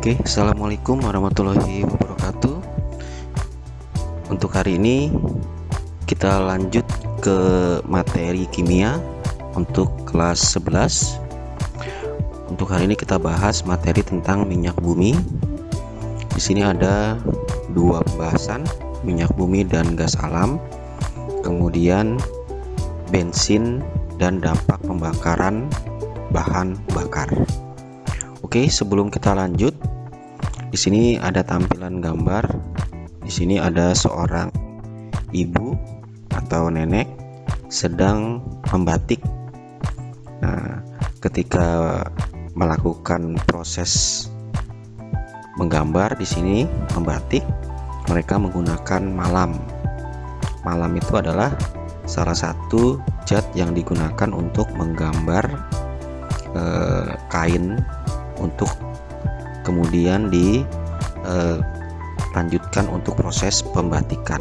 Oke, assalamualaikum warahmatullahi wabarakatuh. Untuk hari ini kita lanjut ke materi kimia untuk kelas 11. Untuk hari ini kita bahas materi tentang minyak bumi. Di sini ada dua pembahasan, minyak bumi dan gas alam, kemudian bensin dan dampak pembakaran bahan bakar. Oke, sebelum kita lanjut, di sini ada tampilan gambar. Di sini ada seorang ibu atau nenek sedang membatik. Nah, ketika melakukan proses menggambar di sini membatik, mereka menggunakan malam. Malam itu adalah salah satu zat yang digunakan untuk menggambar kain untuk kemudian dilanjutkan untuk proses pembatikan.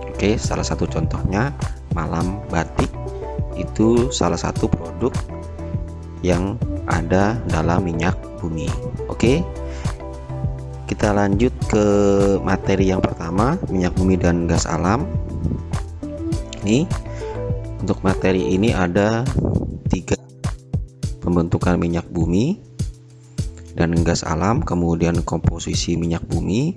Oke, salah satu contohnya malam batik itu salah satu produk yang ada dalam minyak bumi. Oke, kita lanjut ke materi yang pertama, minyak bumi dan gas alam. Ini untuk materi ini ada 3: pembentukan minyak bumi dan gas alam, kemudian komposisi minyak bumi,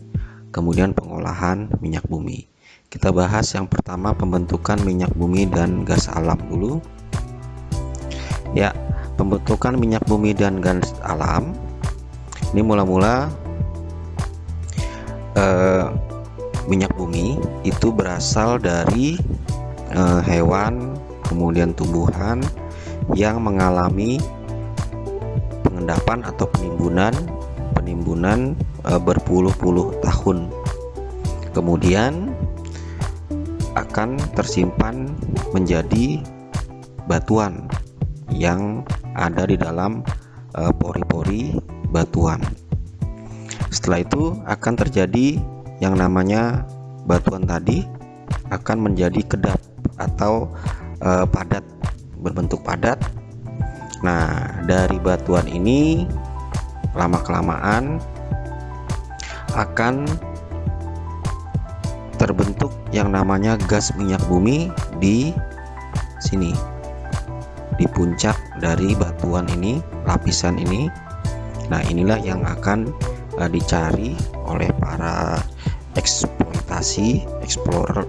kemudian pengolahan minyak bumi. Kita bahas yang pertama, pembentukan minyak bumi dan gas alam dulu. Ya, pembentukan minyak bumi dan gas alam ini mula-mula minyak bumi itu berasal dari hewan, kemudian tumbuhan yang mengalami pengendapan atau penimbunan berpuluh-puluh tahun, kemudian akan tersimpan menjadi batuan yang ada di dalam pori-pori batuan. Setelah itu akan terjadi yang namanya batuan tadi akan menjadi kedap atau padat, berbentuk padat. Nah, dari batuan ini lama-kelamaan akan terbentuk yang namanya gas minyak bumi di sini, di puncak dari batuan ini, lapisan ini. Nah, inilah yang akan dicari oleh para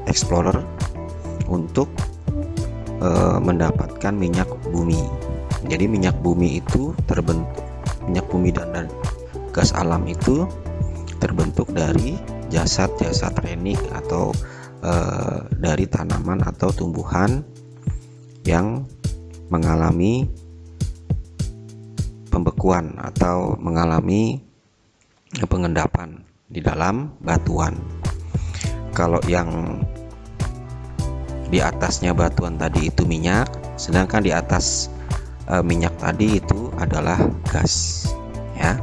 explorer untuk mendapatkan minyak bumi. Jadi minyak bumi itu terbentuk, minyak bumi dan gas alam itu terbentuk dari jasad-jasad renik atau dari tanaman atau tumbuhan yang mengalami pembekuan atau mengalami pengendapan di dalam batuan. Kalau yang di atasnya batuan tadi itu minyak, sedangkan di atas minyak tadi itu adalah gas, ya.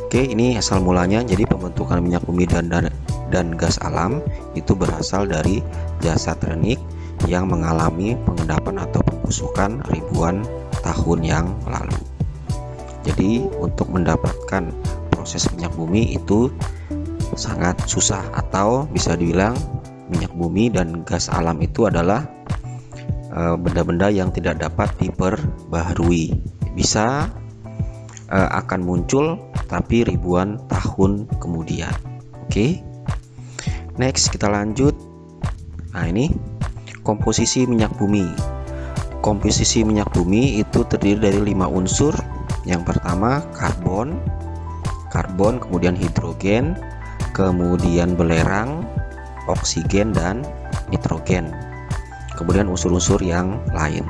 Oke, ini asal mulanya. Jadi pembentukan minyak bumi dan gas alam itu berasal dari jasad renik yang mengalami pengendapan atau pembusukan ribuan tahun yang lalu. Jadi untuk mendapatkan proses minyak bumi itu sangat susah, atau bisa dibilang minyak bumi dan gas alam itu adalah benda-benda yang tidak dapat diperbaharui. Bisa akan muncul tapi ribuan tahun kemudian. Oke. Next, kita lanjut. Nah, ini komposisi minyak bumi. Komposisi minyak bumi itu terdiri dari 5 unsur. Yang pertama karbon, kemudian hidrogen, kemudian belerang, oksigen, dan nitrogen. Kemudian unsur-unsur yang lain.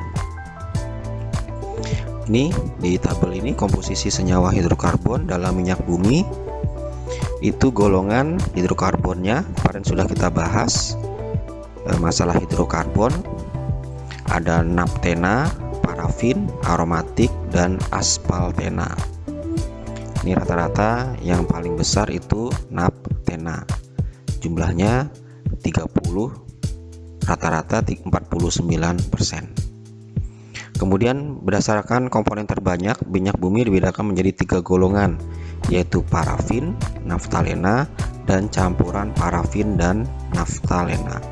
Ini di tabel ini komposisi senyawa hidrokarbon dalam minyak bumi itu golongan hidrokarbonnya. Kemarin sudah kita bahas masalah hidrokarbon. Ada naptena, parafin, aromatik, dan aspaltena. Ini rata-rata yang paling besar itu naptena. Jumlahnya 30, rata-rata 49%. Kemudian berdasarkan komponen terbanyak, minyak bumi dibedakan menjadi 3 golongan, yaitu parafin, naftalena, dan campuran parafin dan naftalena.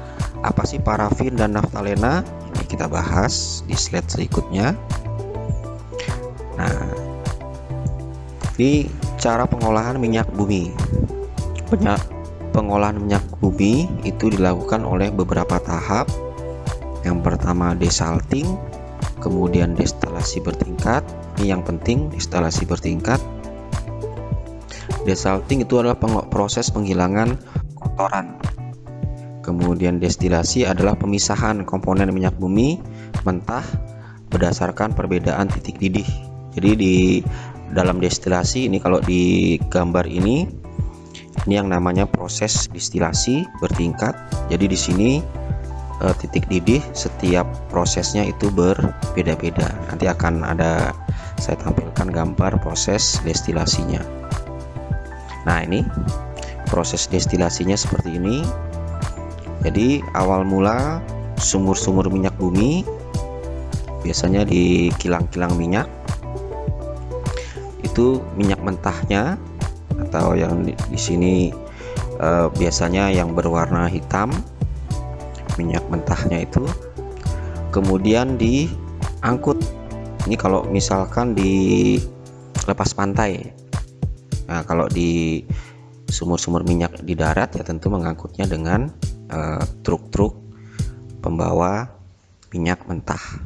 Apa sih parafin dan naftalena? Ini kita bahas di slide berikutnya. Nah, ini cara pengolahan minyak bumi. Pengolahan minyak bumi itu dilakukan oleh beberapa tahap. Yang pertama desalting, kemudian destilasi bertingkat. Ini yang penting, destilasi bertingkat. Desalting itu adalah proses penghilangan kotoran. Kemudian destilasi adalah pemisahan komponen minyak bumi mentah berdasarkan perbedaan titik didih. Jadi di dalam destilasi ini, kalau di gambar ini yang namanya proses destilasi bertingkat. Jadi di sini titik didih setiap prosesnya itu berbeda-beda. Nanti akan ada saya tampilkan gambar proses destilasinya. Nah, ini proses destilasinya seperti ini. Jadi awal mula sumur-sumur minyak bumi biasanya di kilang-kilang minyak itu minyak mentahnya, atau yang di sini biasanya yang berwarna hitam, minyak mentahnya itu kemudian diangkut. Ini kalau misalkan di lepas pantai. Nah, kalau di sumur-sumur minyak di darat ya tentu mengangkutnya dengan truk-truk pembawa minyak mentah.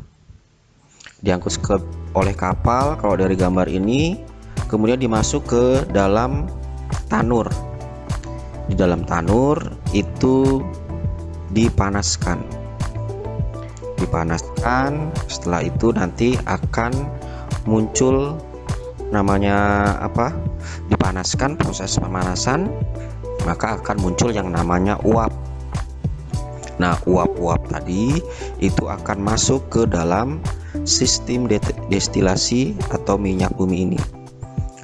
Diangkut oleh kapal kalau dari gambar ini, kemudian dimasuk ke dalam tanur. Di dalam tanur itu dipanaskan. Setelah itu nanti akan muncul namanya apa? Dipanaskan, proses pemanasan, maka akan muncul yang namanya uap. Nah, uap-uap tadi itu akan masuk ke dalam sistem destilasi atau minyak bumi ini,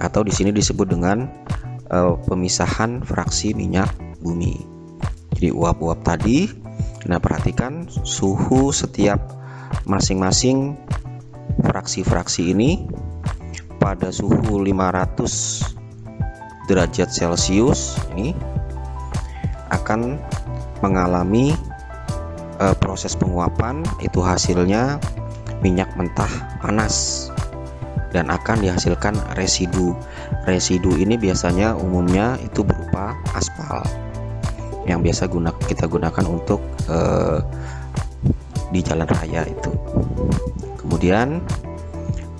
atau di sini disebut dengan pemisahan fraksi minyak bumi. Jadi uap-uap tadi, nah perhatikan suhu setiap masing-masing fraksi-fraksi ini pada suhu 500 derajat Celcius ini akan mengalami proses penguapan. Itu hasilnya minyak mentah panas dan akan dihasilkan residu. Residu ini biasanya umumnya itu berupa aspal yang biasa kita gunakan untuk di jalan raya itu. Kemudian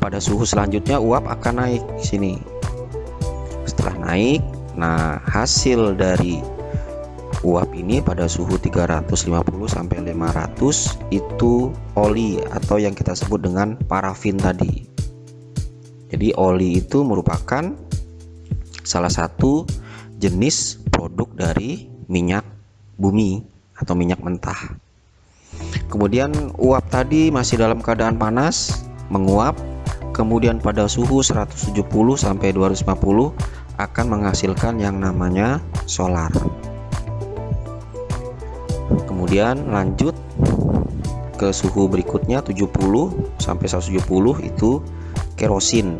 pada suhu selanjutnya uap akan naik sini. Setelah naik, nah hasil dari uap ini pada suhu 350 sampai 500 itu oli atau yang kita sebut dengan parafin tadi. Jadi oli itu merupakan salah satu jenis produk dari minyak bumi atau minyak mentah. Kemudian uap tadi masih dalam keadaan panas, menguap, kemudian pada suhu 170 sampai 250 akan menghasilkan yang namanya solar. Kemudian lanjut ke suhu berikutnya 70 sampai 170 itu kerosin.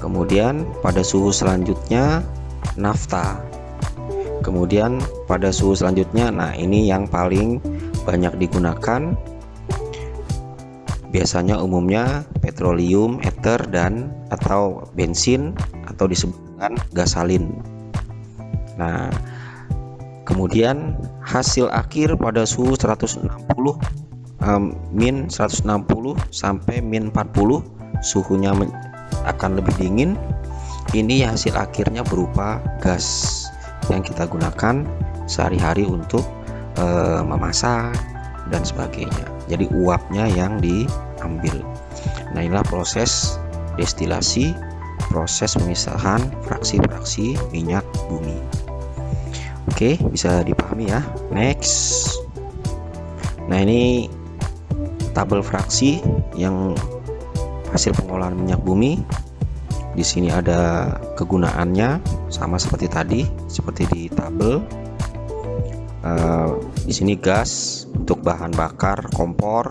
Kemudian pada suhu selanjutnya nafta. Kemudian pada suhu selanjutnya, nah ini yang paling banyak digunakan, biasanya umumnya petroleum, ether, dan atau bensin atau disebut dengan gasalin. Nah, kemudian hasil akhir pada suhu 160 min 160 sampai min 40 suhunya akan lebih dingin. Ini hasil akhirnya berupa gas yang kita gunakan sehari-hari untuk memasak dan sebagainya. Jadi uapnya yang diambil. Nah, inilah proses destilasi proses pemisahan fraksi-fraksi minyak bumi. Oke, bisa dipahami ya. Next. Nah, ini tabel fraksi yang hasil pengolahan minyak bumi. Di sini ada kegunaannya sama seperti tadi, seperti di tabel. Di sini gas untuk bahan bakar kompor,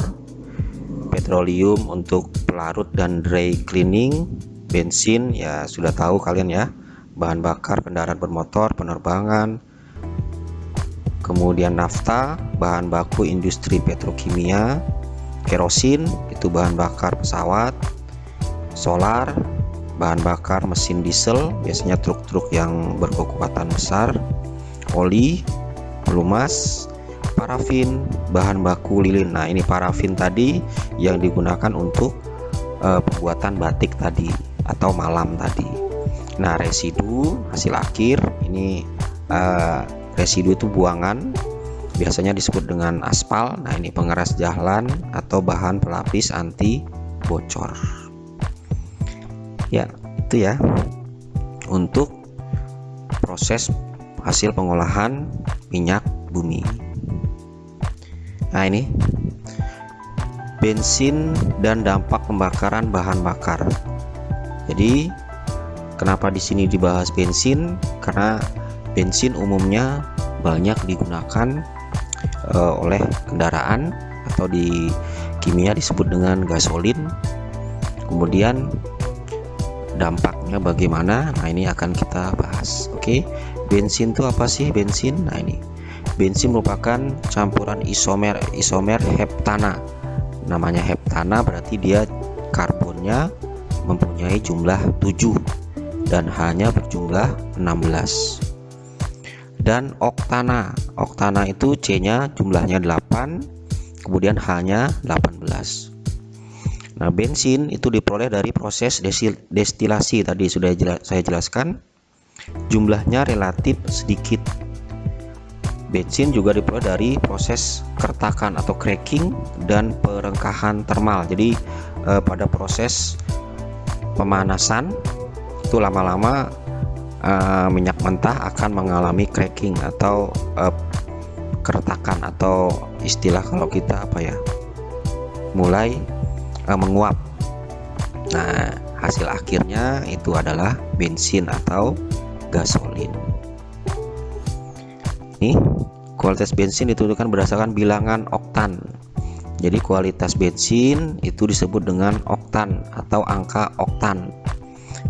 petroleum untuk pelarut dan dry cleaning, bensin ya sudah tahu kalian ya, bahan bakar kendaraan bermotor, penerbangan, kemudian nafta, bahan baku industri petrokimia, kerosin itu bahan bakar pesawat, solar, bahan bakar mesin diesel biasanya truk-truk yang berkekuatan besar, oli, pelumas, parafin, bahan baku lilin. Nah, ini parafin tadi yang digunakan untuk pembuatan batik tadi atau malam tadi. Nah, residu hasil akhir ini, residu itu buangan, biasanya disebut dengan aspal. Nah, ini pengeras jalan atau bahan pelapis anti bocor. Ya, itu ya untuk proses hasil pengolahan minyak bumi. Nah, ini bensin dan dampak pembakaran bahan bakar. Jadi kenapa di sini dibahas bensin? Karena bensin umumnya banyak digunakan oleh kendaraan atau di kimia disebut dengan gasolin. Kemudian dampaknya bagaimana? Nah, ini akan kita bahas. Oke, bensin itu apa sih bensin? Nah, ini bensin merupakan campuran isomer heptana. Namanya heptana berarti dia karbonnya mempunyai jumlah 7 dan hanya berjumlah 16. Dan oktana itu C-nya jumlahnya 8, kemudian hanya 18. Nah, bensin itu diperoleh dari proses destilasi tadi sudah saya jelaskan. Jumlahnya relatif sedikit. Bensin juga diperoleh dari proses kertakan atau cracking dan perengkahan termal. Jadi pada proses pemanasan itu lama-lama minyak mentah akan mengalami cracking atau kertakan, atau istilah kalau kita mulai menguap. Nah, hasil akhirnya itu adalah bensin atau gasolin. Nih, kualitas bensin ditentukan berdasarkan bilangan oktan. Jadi kualitas bensin itu disebut dengan oktan atau angka oktan.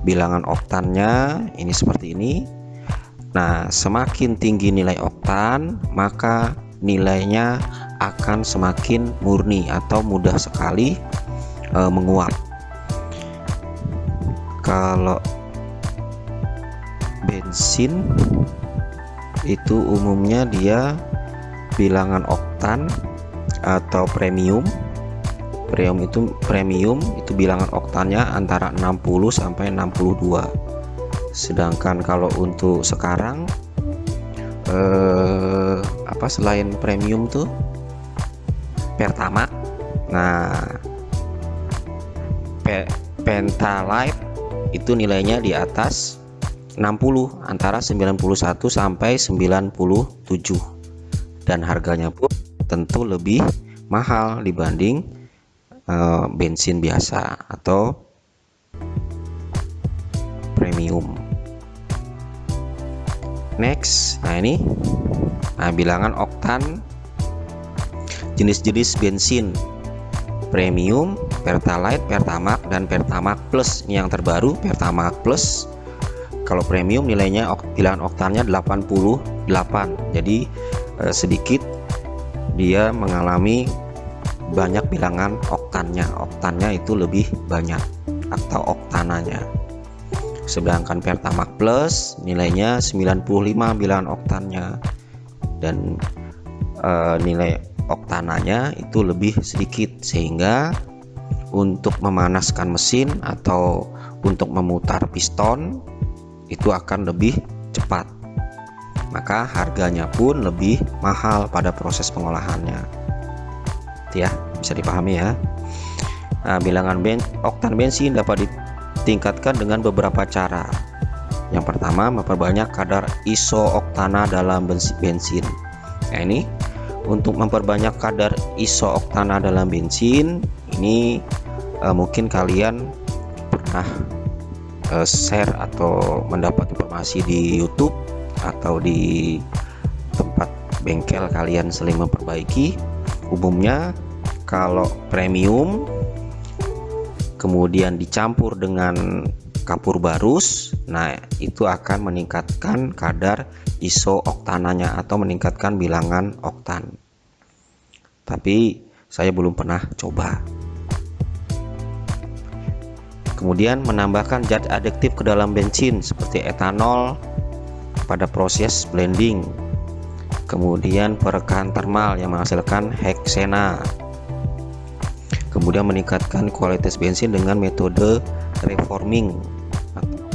Bilangan oktannya ini seperti ini. Nah, semakin tinggi nilai oktan, maka nilainya akan semakin murni atau mudah sekali menguap. Kalau bensin itu umumnya dia bilangan oktan atau premium itu bilangan oktannya antara 60 sampai 62. Sedangkan kalau untuk sekarang selain premium tuh Pertamax. Nah, Pentalite itu nilainya di atas 60, antara 91 sampai 97, dan harganya pun tentu lebih mahal dibanding bensin biasa atau premium. Next, nah bilangan oktan jenis-jenis bensin premium, Pertalite, Pertamax, dan Pertamax Plus. Ini yang terbaru, Pertamax Plus. Kalau premium nilainya bilangan oktannya 88. Jadi sedikit dia mengalami banyak bilangan oktannya. Oktannya itu lebih banyak atau oktananya. Sedangkan Pertamax Plus nilainya 95 bilangan oktannya, dan nilai oktananya itu lebih sedikit, sehingga untuk memanaskan mesin atau untuk memutar piston itu akan lebih cepat, maka harganya pun lebih mahal pada proses pengolahannya. Itu ya, bisa dipahami ya. Nah, bilangan oktan bensin dapat tingkatkan dengan beberapa cara. Yang pertama, memperbanyak kadar isooktana dalam bensin. Nah, ini untuk memperbanyak kadar isooktana dalam bensin ini mungkin kalian pernah share atau mendapat informasi di YouTube atau di tempat bengkel kalian sering memperbaiki. Umumnya kalau premium kemudian dicampur dengan kapur barus, nah itu akan meningkatkan kadar isooktananya atau meningkatkan bilangan oktan. Tapi saya belum pernah coba. Kemudian menambahkan zat adiktif ke dalam bensin seperti etanol pada proses blending. Kemudian perekaan termal yang menghasilkan heksena. Kemudian meningkatkan kualitas bensin dengan metode reforming.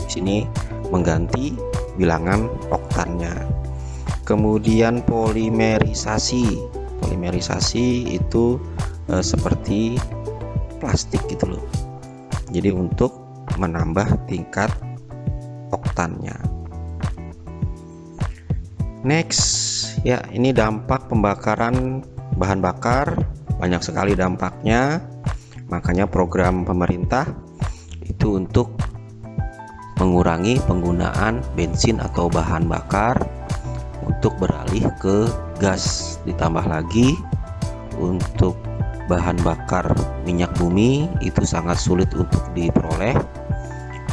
Di sini mengganti bilangan oktannya. Kemudian polimerisasi. Polimerisasi itu seperti plastik gitu loh. Jadi untuk menambah tingkat oktannya. Next, ya ini dampak pembakaran bahan bakar. Banyak sekali dampaknya, makanya program pemerintah itu untuk mengurangi penggunaan bensin atau bahan bakar untuk beralih ke gas. Ditambah lagi untuk bahan bakar minyak bumi itu sangat sulit untuk diperoleh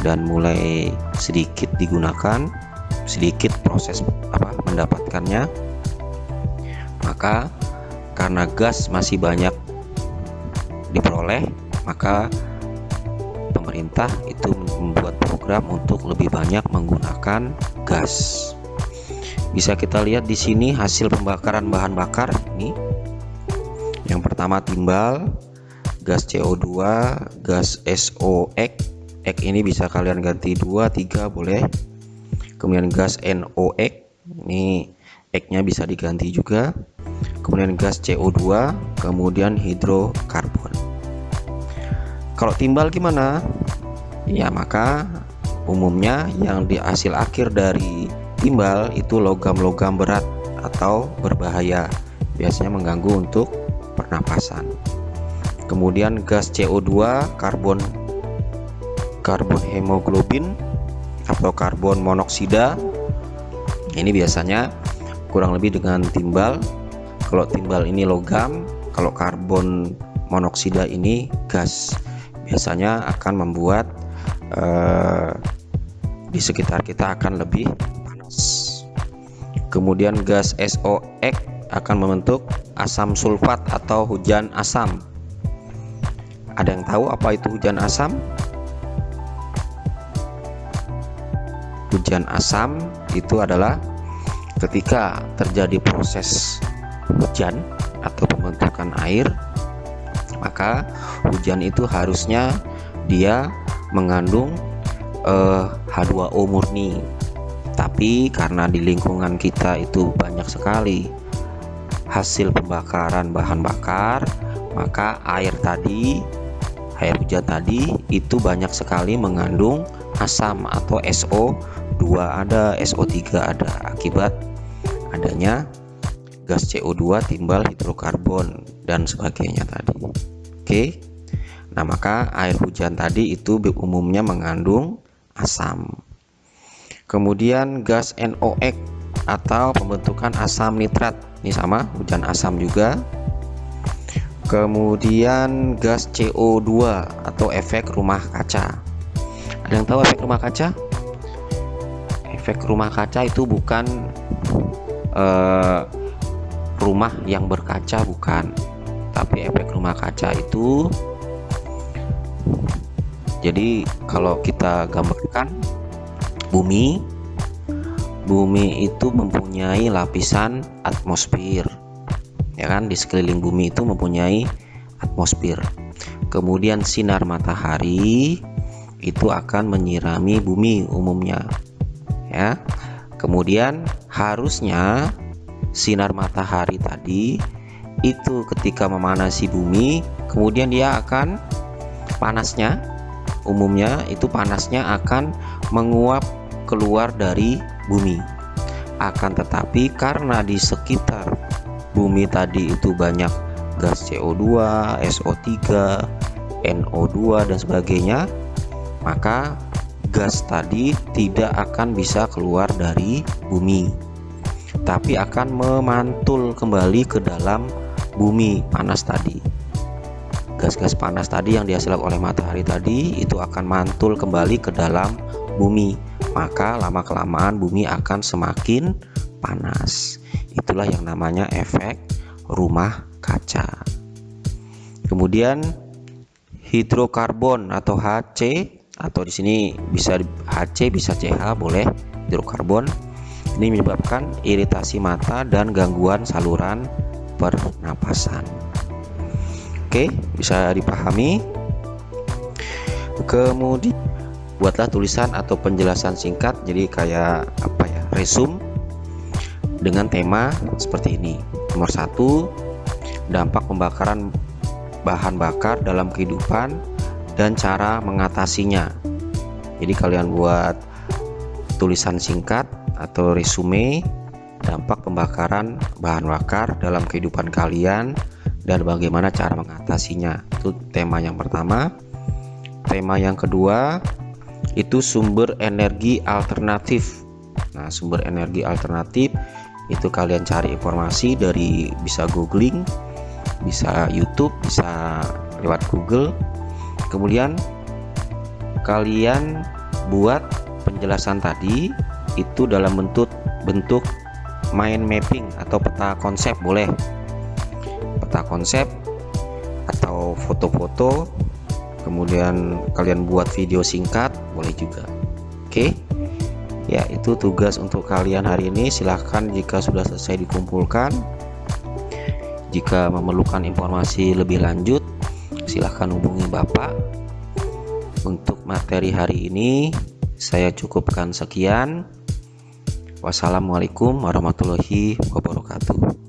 dan mulai sedikit digunakan, sedikit proses mendapatkannya. Maka karena gas masih banyak diperoleh, maka pemerintah itu membuat program untuk lebih banyak menggunakan gas. Bisa kita lihat di sini hasil pembakaran bahan bakar ini. Yang pertama timbal, gas CO2, gas SOx. X ini bisa kalian ganti 2, 3 boleh. Kemudian gas NOx, ini X-nya bisa diganti juga. Kemudian gas CO2, kemudian hidrokarbon. Kalau timbal gimana? Ya, maka umumnya yang di hasil akhir dari timbal itu logam-logam berat atau berbahaya, biasanya mengganggu untuk pernapasan. Kemudian gas CO2, karbon hemoglobin atau karbon monoksida, ini biasanya kurang lebih dengan timbal. Kalau timbal ini logam, kalau karbon monoksida ini gas, biasanya akan membuat di sekitar kita akan lebih panas. Kemudian gas SOx akan membentuk asam sulfat atau hujan asam. Ada yang tahu apa itu hujan asam? Hujan asam itu adalah ketika terjadi proses hujan atau pembentukan air, maka hujan itu harusnya dia mengandung H2O murni. Tapi karena di lingkungan kita itu banyak sekali hasil pembakaran bahan bakar, maka air hujan tadi itu banyak sekali mengandung asam atau SO2 ada, SO3 ada, akibat adanya gas CO2, timbal, hidrokarbon dan sebagainya tadi. Oke. Nah, maka air hujan tadi itu umumnya mengandung asam. Kemudian gas NOx atau pembentukan asam nitrat, ini sama, hujan asam juga. Kemudian gas CO2 atau efek rumah kaca. Ada yang tahu efek rumah kaca? Efek rumah kaca itu bukan rumah yang berkaca, bukan, tapi efek rumah kaca itu, jadi kalau kita gambarkan bumi itu mempunyai lapisan atmosfer, ya kan, di sekeliling bumi itu mempunyai atmosfer. Kemudian sinar matahari itu akan menyirami bumi umumnya, ya. Kemudian harusnya sinar matahari tadi itu ketika memanasi bumi, kemudian dia akan panasnya umumnya itu panasnya akan menguap keluar dari bumi. Akan tetapi karena di sekitar bumi tadi itu banyak gas CO2, SO3, NO2 dan sebagainya, maka gas tadi tidak akan bisa keluar dari bumi, tapi akan memantul kembali ke dalam bumi panas tadi. Gas-gas panas tadi yang dihasilkan oleh matahari tadi itu akan mantul kembali ke dalam bumi, maka lama-kelamaan bumi akan semakin panas. Itulah yang namanya efek rumah kaca. Kemudian hidrokarbon atau HC, atau di sini bisa HC bisa CH boleh, hidrokarbon ini menyebabkan iritasi mata dan gangguan saluran pernapasan. Oke, bisa dipahami. Kemudian buatlah tulisan atau penjelasan singkat, jadi kayak apa ya, resume dengan tema seperti ini. Nomor 1, dampak pembakaran bahan bakar dalam kehidupan dan cara mengatasinya. Jadi kalian buat tulisan singkat atau resume dampak pembakaran bahan bakar dalam kehidupan kalian dan bagaimana cara mengatasinya. Itu tema yang pertama. Tema yang kedua itu sumber energi alternatif. Nah, sumber energi alternatif itu kalian cari informasi dari, bisa googling, bisa YouTube, bisa lewat Google. Kemudian kalian buat penjelasan tadi itu dalam bentuk mind mapping atau peta konsep boleh, peta konsep atau foto-foto. Kemudian kalian buat video singkat boleh juga. Oke ya, itu tugas untuk kalian hari ini. Silahkan jika sudah selesai dikumpulkan. Jika memerlukan informasi lebih lanjut, silahkan hubungi Bapak. Untuk materi hari ini saya cukupkan sekian. Wassalamualaikum warahmatullahi wabarakatuh.